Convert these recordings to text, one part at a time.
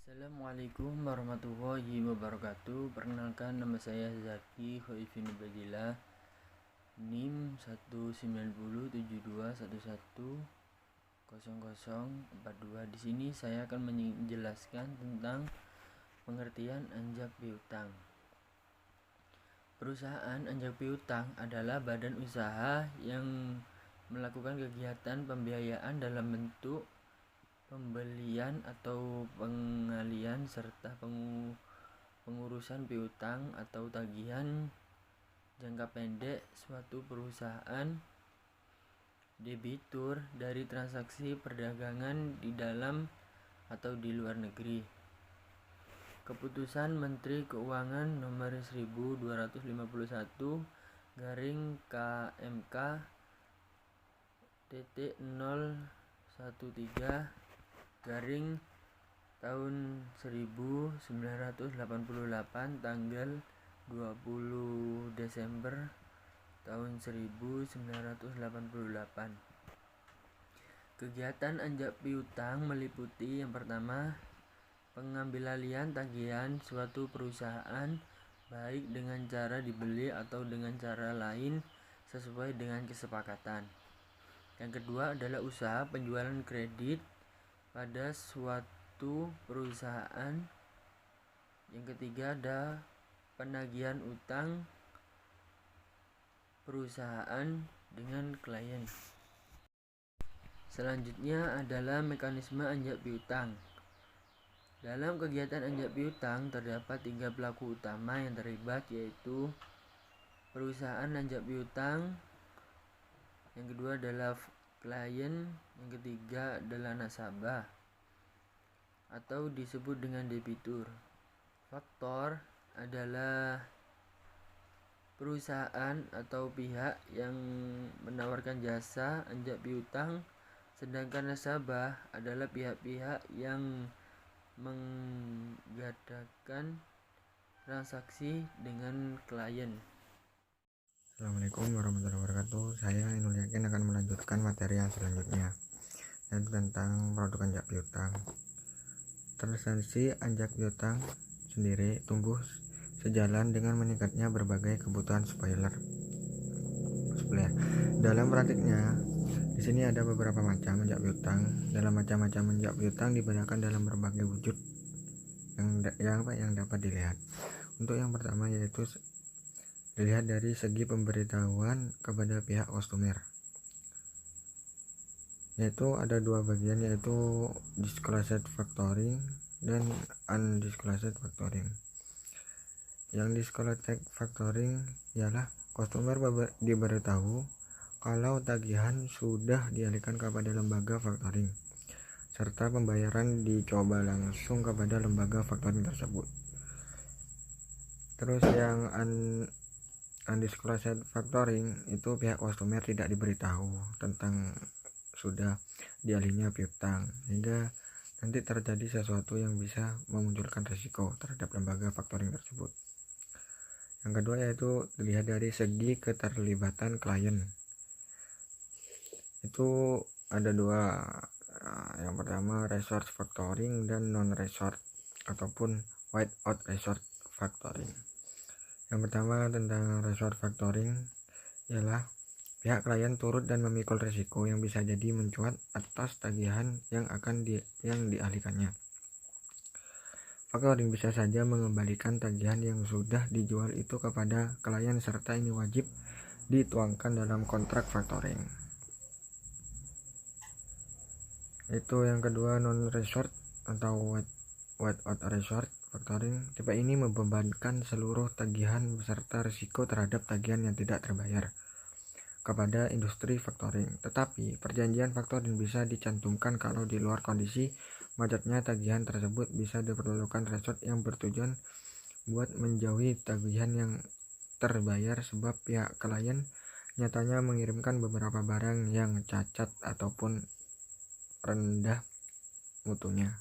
Assalamualaikum warahmatullahi wabarakatuh. Perkenalkan, nama saya Zaki Khoifin Ubadillah, NIM 19072110042. Di sini saya akan menjelaskan tentang pengertian anjak piutang. Perusahaan anjak piutang adalah badan usaha yang melakukan kegiatan pembiayaan dalam bentuk pembelian atau pengalian serta pengurusan piutang atau tagihan jangka pendek suatu perusahaan debitur dari transaksi perdagangan di dalam atau di luar negeri. Keputusan Menteri Keuangan nomor 1251/KMK tahun 1988 tanggal 20 Desember tahun 1988. Kegiatan anjak piutang meliputi yang pertama, pengambilalian tagihan suatu perusahaan baik dengan cara dibeli atau dengan cara lain sesuai dengan kesepakatan. Yang kedua adalah usaha penjualan kredit pada suatu perusahaan. Yang ketiga ada penagihan utang perusahaan dengan klien. Selanjutnya adalah mekanisme anjak piutang. Dalam kegiatan anjak piutang terdapat 3 pelaku utama yang terlibat, yaitu perusahaan anjak piutang, yang kedua adalah klien, yang ketiga adalah nasabah atau disebut dengan debitur. Faktor adalah perusahaan atau pihak yang menawarkan jasa anjak piutang, sedangkan nasabah adalah pihak-pihak yang mengadakan transaksi dengan klien. Assalamualaikum warahmatullahi wabarakatuh. Saya Ainul Yakin akan melanjutkan materi yang selanjutnya, yaitu tentang produk anjak piutang. Transaksi anjak piutang sendiri tumbuh sejalan dengan meningkatnya berbagai kebutuhan supplier. Dalam praktiknya, di sini ada beberapa macam anjak piutang. Dalam macam-macam anjak piutang dibedakan dalam berbagai wujud yang dapat dilihat. Untuk yang pertama yaitu dilihat dari segi pemberitahuan kepada pihak customer, yaitu ada dua bagian, yaitu disclosed factoring dan undisclosed factoring. Yang disclosed factoring ialah customer diberitahu kalau tagihan sudah dialihkan kepada lembaga factoring serta pembayaran dicoba langsung kepada lembaga factoring tersebut. Terus yang undisclosed factoring itu pihak customer tidak diberitahu tentang sudah dialihnya piutang, hingga nanti terjadi sesuatu yang bisa memunculkan risiko terhadap lembaga factoring tersebut. Yang kedua yaitu dilihat dari segi keterlibatan klien. Itu ada dua, yang pertama resource factoring dan non resource ataupun white out resource factoring. Yang pertama tentang resource factoring ialah pihak klien turut dan memikul risiko yang bisa jadi mencuat atas tagihan yang dialihkannya. Factoring bisa saja mengembalikan tagihan yang sudah dijual itu kepada klien serta ini wajib dituangkan dalam kontrak factoring. Itu yang kedua non resort atau white out resort factoring. Tipe ini membebankan seluruh tagihan beserta risiko terhadap tagihan yang tidak terbayar kepada industri factoring. Tetapi perjanjian factoring bisa dicantumkan kalau di luar kondisi macetnya tagihan tersebut bisa diperlukan resort yang bertujuan buat menjauhi tagihan yang terbayar sebab pihak klien nyatanya mengirimkan beberapa barang yang cacat ataupun rendah mutunya.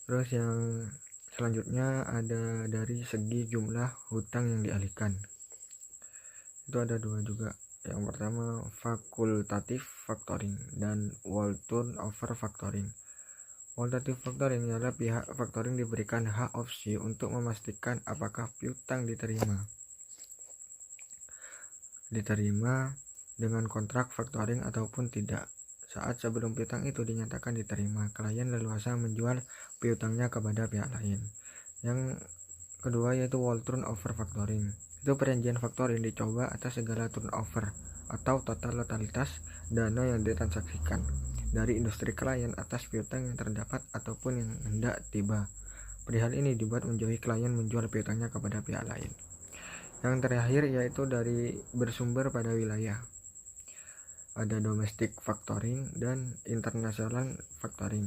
Terus yang selanjutnya ada dari segi jumlah hutang yang dialihkan. Itu ada dua juga. Yang pertama fakultatif factoring dan whole turnover factoring. Qualitative factoring ialah pihak factoring diberikan hak opsi untuk memastikan apakah piutang diterima dengan kontrak factoring ataupun tidak. Saat sebelum piutang itu dinyatakan diterima, klien leluasa menjual piutangnya kepada pihak lain. Yang kedua yaitu whole turnover factoring. Itu perjanjian factoring dicoba atas segala turnover atau totalitas dana yang ditransaksikan dari industri klien atas piutang yang terdapat ataupun yang hendak tiba. Perihal ini dibuat menjauhi klien menjual piutangnya kepada pihak lain. Yang terakhir yaitu dari bersumber pada wilayah. Ada domestic factoring dan international factoring.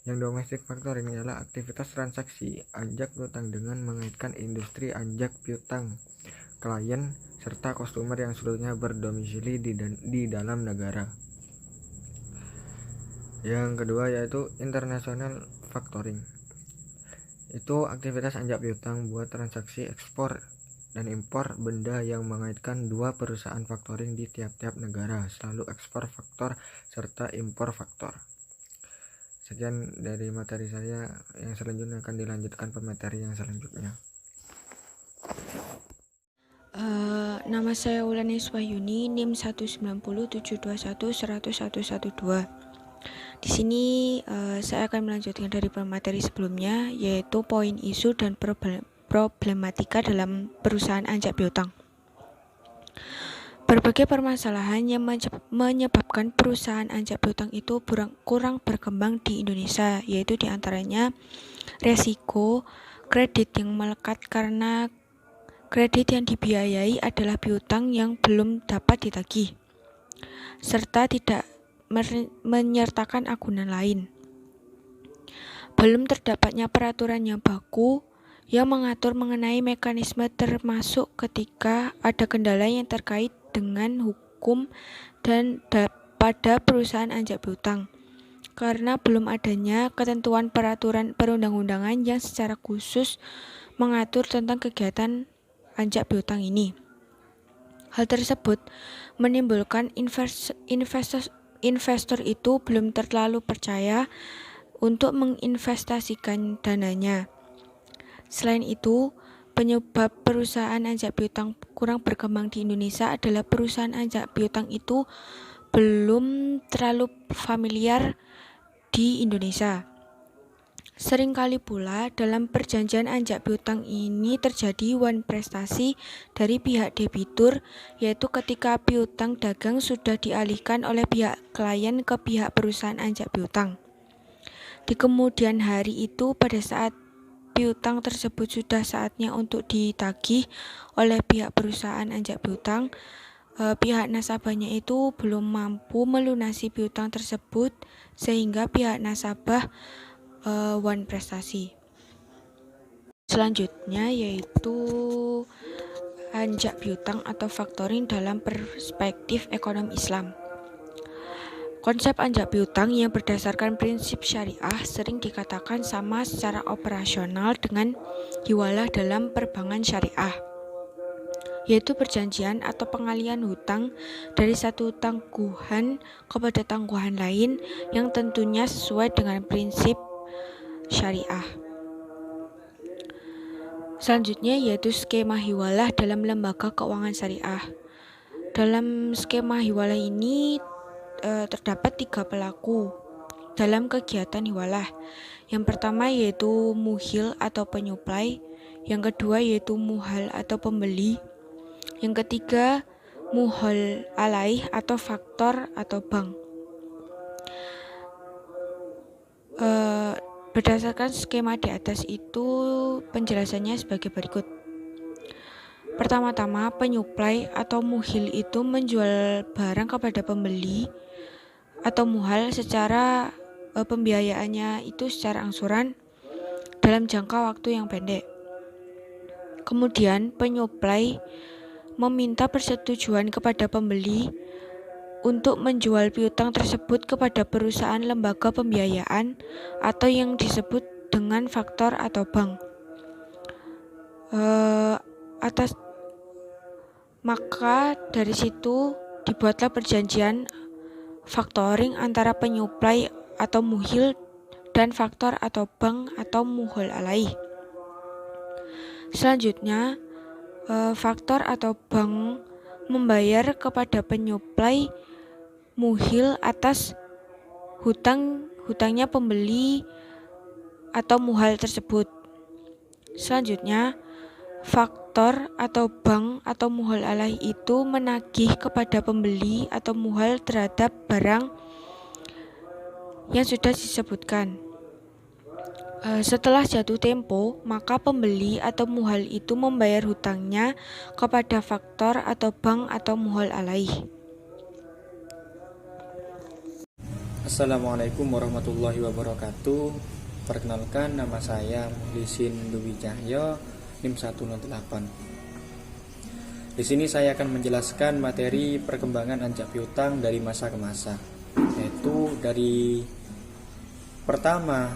Yang domestic factoring ialah aktivitas transaksi anjak piutang dengan mengaitkan industri anjak piutang, klien, serta customer yang seluruhnya berdomisili di dalam negara. Yang kedua yaitu international factoring. Itu aktivitas anjak piutang buat transaksi ekspor dan impor benda yang mengaitkan dua perusahaan factoring di tiap-tiap negara, selalu ekspor faktor serta impor faktor. Sekian dari materi saya, yang selanjutnya akan dilanjutkan pemateri yang selanjutnya. Nama saya Ulani Swahyuni, NIM 19072111112. Di sini saya akan melanjutkan dari pemateri sebelumnya, yaitu poin isu dan problematika dalam perusahaan anjak piutang. Berbagai permasalahan yang menyebabkan perusahaan anjak piutang itu kurang berkembang di Indonesia, yaitu diantaranya resiko kredit yang melekat karena kredit yang dibiayai adalah piutang yang belum dapat ditagih, serta tidak menyertakan agunan lain. Belum terdapatnya peraturan yang baku yang mengatur mengenai mekanisme termasuk ketika ada kendala yang terkait dengan hukum dan pada perusahaan anjak piutang. Karena belum adanya ketentuan peraturan perundang-undangan yang secara khusus mengatur tentang kegiatan anjak piutang ini. Hal tersebut menimbulkan investor itu belum terlalu percaya untuk menginvestasikan dananya. Selain itu, penyebab perusahaan anjak piutang kurang berkembang di Indonesia adalah perusahaan anjak piutang itu belum terlalu familiar di Indonesia. Seringkali pula dalam perjanjian anjak piutang ini terjadi one prestasi dari pihak debitur, yaitu ketika piutang dagang sudah dialihkan oleh pihak klien ke pihak perusahaan anjak piutang. Di kemudian hari itu, pada saat piutang tersebut sudah saatnya untuk ditagih oleh pihak perusahaan anjak piutang, pihak nasabahnya itu belum mampu melunasi piutang tersebut sehingga pihak nasabah one prestasi. Selanjutnya yaitu anjak piutang atau factoring dalam perspektif ekonomi Islam. Konsep anjak piutang yang berdasarkan prinsip syariah sering dikatakan sama secara operasional dengan hiwalah dalam perbankan syariah, yaitu perjanjian atau pengalihan hutang dari satu tangguhan kepada tangguhan lain yang tentunya sesuai dengan prinsip syariah. Selanjutnya yaitu skema hiwalah dalam lembaga keuangan syariah. Dalam skema hiwalah ini terdapat 3 pelaku dalam kegiatan hiwalah. Yang pertama yaitu muhil atau penyuplai, yang kedua yaitu muhal atau pembeli, yang ketiga muhal alaih atau faktor atau bank. Berdasarkan skema di atas itu penjelasannya sebagai berikut. Pertama-tama, penyuplai atau muhil itu menjual barang kepada pembeli atau muhal secara pembiayaannya itu secara angsuran dalam jangka waktu yang pendek. Kemudian penyuplai meminta persetujuan kepada pembeli untuk menjual piutang tersebut kepada perusahaan lembaga pembiayaan atau yang disebut dengan faktor atau bank. Maka dari situ dibuatlah perjanjian factoring antara penyuplai atau muhil dan faktor atau bank atau muhol alaih. Selanjutnya, faktor atau bank membayar kepada penyuplai muhil atas hutangnya pembeli atau muhal tersebut. Selanjutnya, faktor atau bank atau muhal alaih itu menagih kepada pembeli atau muhal terhadap barang yang sudah disebutkan. Setelah jatuh tempo, maka pembeli atau muhal itu membayar hutangnya kepada faktor atau bank atau muhal alaih. Assalamualaikum warahmatullahi wabarakatuh. Perkenalkan, nama saya Muhlisin Dwi Cahyo, NIM 108. Di sini saya akan menjelaskan materi perkembangan anjak piutang dari masa ke masa, yaitu dari pertama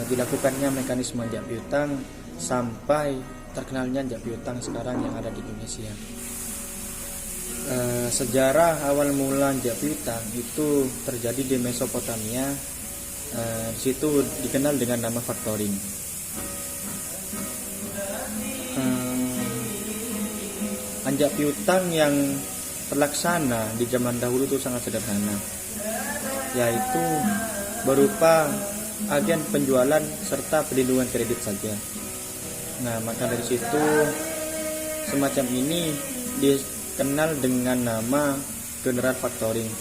dilakukannya mekanisme anjak piutang sampai terkenalnya anjak piutang sekarang yang ada di Indonesia. Sejarah awal mula anjak piutang itu terjadi di Mesopotamia. Di situ dikenal dengan nama factoring. Anjak piutang yang terlaksana di zaman dahulu itu sangat sederhana, yaitu berupa agen penjualan serta perlindungan kredit saja. Nah, maka dari situ semacam ini dikenal dengan nama general factoring.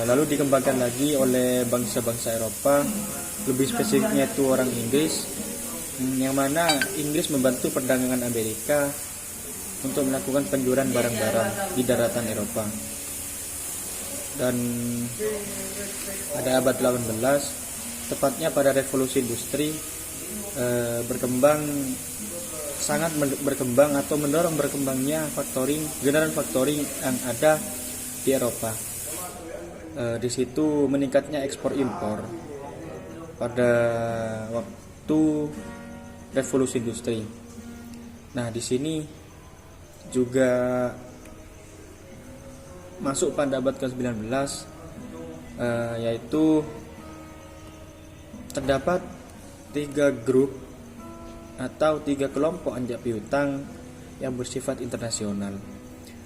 Lalu dikembangkan lagi oleh bangsa-bangsa Eropa, lebih spesifiknya itu orang Inggris, yang mana Inggris membantu perdagangan Amerika untuk melakukan penjualan barang-barang di daratan Eropa. Dan pada abad 18, tepatnya pada revolusi industri, sangat berkembang atau mendorong berkembangnya general factoring yang ada di Eropa. Di situ meningkatnya ekspor impor pada waktu revolusi industri. Nah, di sini juga masuk pada abad ke-19, yaitu terdapat 3 grup atau 3 kelompok anjak piutang yang bersifat internasional.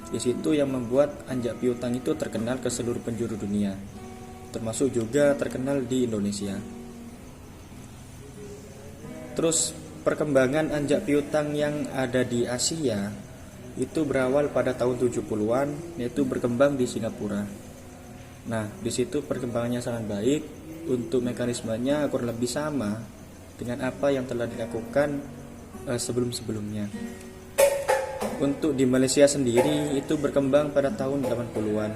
Di situ yang membuat anjak piutang itu terkenal ke seluruh penjuru dunia, termasuk juga terkenal di Indonesia. Terus perkembangan anjak piutang yang ada di Asia itu berawal pada tahun 70-an, yaitu berkembang di Singapura. Nah, di situ perkembangannya sangat baik. Untuk mekanismenya kurang lebih sama dengan apa yang telah dilakukan sebelum-sebelumnya. Untuk di Malaysia sendiri itu berkembang pada tahun 80-an.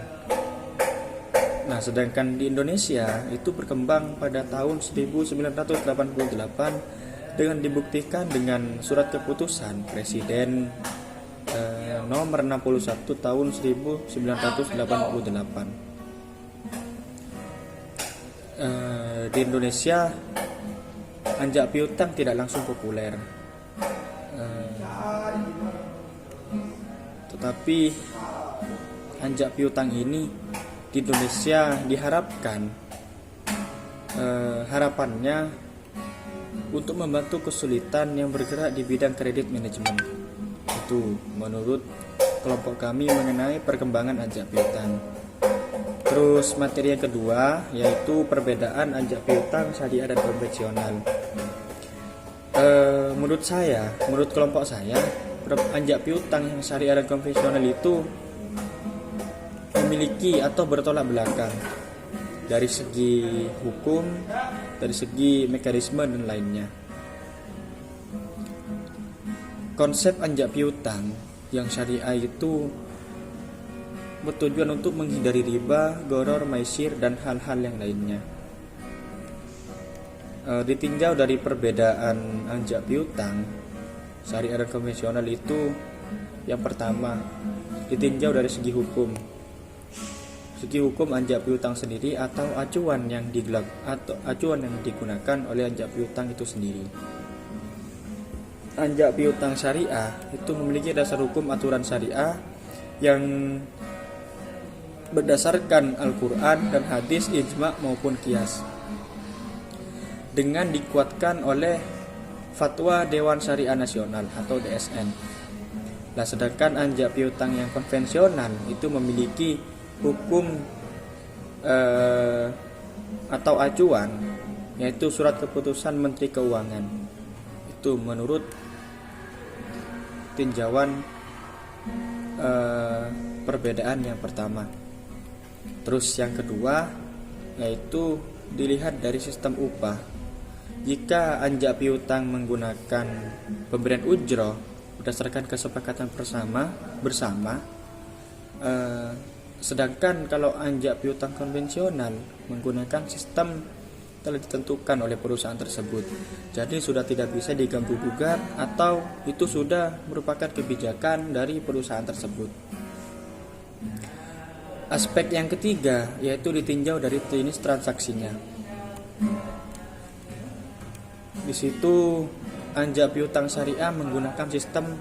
Nah, sedangkan di Indonesia itu berkembang pada tahun 1988 dengan dibuktikan dengan surat keputusan Presiden nomor 61 tahun 1988. Di Indonesia anjak piutang tidak langsung populer, tetapi anjak piutang ini di Indonesia diharapkan harapannya untuk membantu kesulitan yang bergerak di bidang kredit manajemen. Itu menurut kelompok kami mengenai perkembangan anjak piutang. Terus materi yang kedua yaitu perbedaan anjak piutang syariah dan konvensional. Menurut kelompok saya, anjak piutang yang syariah dan konvensional itu memiliki atau bertolak belakang dari segi hukum, dari segi mekanisme dan lainnya. Konsep anjak piutang yang syariah itu bertujuan untuk menghindari riba, gharar, maisir, dan hal-hal yang lainnya. Ditinjau dari perbedaan anjak piutang syariah dan konvensional itu, yang pertama ditinjau dari segi hukum. Segi hukum anjak piutang sendiri atau acuan yang digunakan oleh anjak piutang itu sendiri. Anjak piutang syariah itu memiliki dasar hukum aturan syariah yang berdasarkan Al-Quran dan hadis, ijma maupun kias, dengan dikuatkan oleh fatwa Dewan Syariah Nasional atau DSN. Nah, sedangkan anjak piutang yang konvensional itu memiliki hukum atau acuan, yaitu surat keputusan Menteri Keuangan. Itu menurut tinjauan perbedaan yang pertama. Terus yang kedua yaitu dilihat dari sistem upah. Jika anjak piutang menggunakan pemberian ujroh berdasarkan kesepakatan bersama, sedangkan kalau anjak piutang konvensional menggunakan sistem telah ditentukan oleh perusahaan tersebut, jadi sudah tidak bisa diganggu gugat atau itu sudah merupakan kebijakan dari perusahaan tersebut. Aspek yang ketiga yaitu ditinjau dari jenis transaksinya. Di situ anjak piutang syariah menggunakan sistem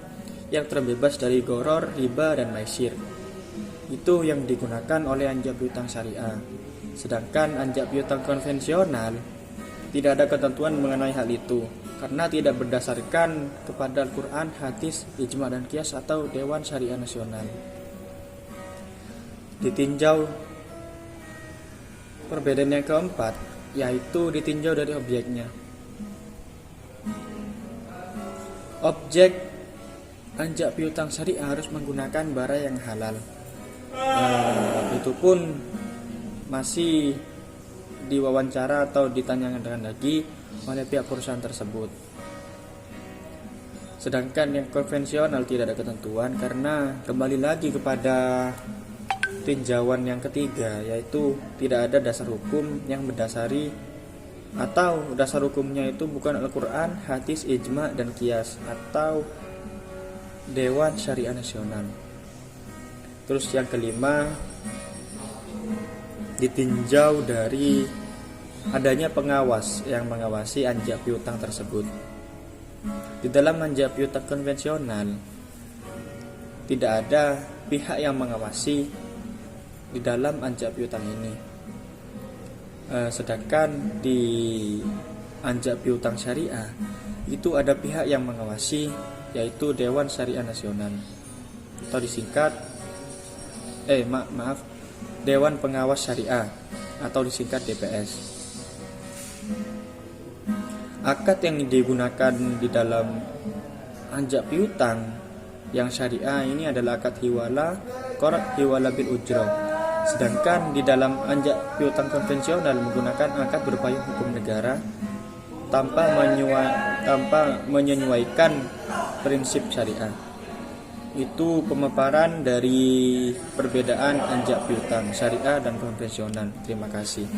yang terbebas dari gharar, riba, dan maisir. Itu yang digunakan oleh anjak piutang syariah. Sedangkan anjak piutang konvensional tidak ada ketentuan mengenai hal itu karena tidak berdasarkan kepada Al-Quran, hadis, ijma dan kias atau Dewan Syariah Nasional. Ditinjau perbedaan yang keempat yaitu ditinjau dari objeknya. Objek anjak piutang syariah harus menggunakan barang yang halal. Itu pun masih diwawancara atau ditanyakan lagi oleh pihak perusahaan tersebut. Sedangkan yang konvensional tidak ada ketentuan karena kembali lagi kepada tinjauan yang ketiga, yaitu tidak ada dasar hukum yang mendasari atau dasar hukumnya itu bukan Al-Quran, hadis, ijma dan kias atau Dewan Syariah Nasional. Terus yang kelima ditinjau dari adanya pengawas yang mengawasi anjak piutang tersebut. Di dalam anjak piutang konvensional tidak ada pihak yang mengawasi di dalam anjak piutang ini. Sedangkan di anjak piutang syariah itu ada pihak yang mengawasi, yaitu Dewan Syariah Nasional atau disingkat Dewan Pengawas Syariah atau disingkat DPS. Akad yang digunakan di dalam anjak piutang yang syariah ini adalah akad hiwala, qorat hiwala bil ujrah. Sedangkan di dalam anjak piutang konvensional menggunakan akad berpayung hukum negara tanpa menyesuaikan prinsip syariah. Itu pemaparan dari perbedaan anjak piutang syariah dan konvensional. Terima kasih.